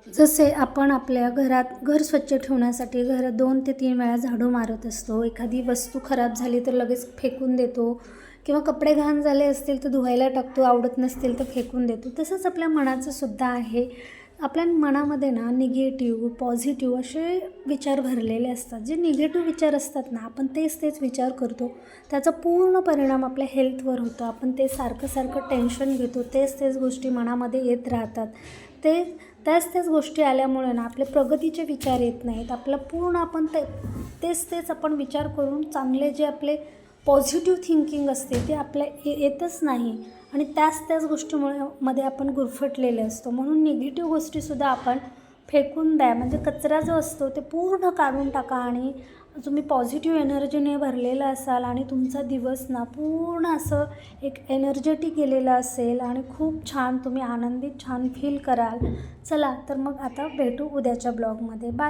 जसे आपण आपल्या घरात घर स्वच्छ ठेवण्यासाठी घरात 2 ते 3 वेळा झाडू मारत असतो. एखादी वस्तू खराब झाली तर लगेच फेकून देतो किंवा कपडे घाण झाले असतील तर धुवायला टाकतो, आवडत नसतील तर फेकून देतो. तसंच आपल्या मनाचं सुद्धा आहे. आपल्या मनामध्ये ना निगेटिव्ह, पॉझिटिव्ह असे विचार भरलेले असतात. जे निगेटिव्ह विचार असतात ना, आपण तेच विचार करतो. त्याचा पूर्ण परिणाम आपल्या हेल्थवर होतो. आपण ते सारखं टेन्शन घेतो. तेच गोष्टी मनामध्ये येत राहतात. त्याच गोष्टी आल्यामुळे ना आपले प्रगतीचे विचार येत नाहीत. आपलं पूर्ण आपण तेच आपण विचार करून चांगले जे आपले पॉझिटिव्ह थिंकिंग असते ते आपल्या येतच नाही आणि त्याच गोष्टीमुळे मध्ये आपण गुरफटलेले असतो. म्हणून निगेटिव्ह गोष्टीसुद्धा आपण फेकून द्या. म्हणजे कचरा जो असतो ते पूर्ण काढून टाका आणि तुम्ही पॉझिटिव्ह एनर्जीने भरलेला असाल आणि तुमचा दिवस ना पूर्ण असं एक एनर्जेटिक गेलेला असेल आणि खूप छान तुम्ही आनंदित छान फील कराल. चला तर मग आता भेटू उद्याच्या ब्लॉगमध्ये. बाय.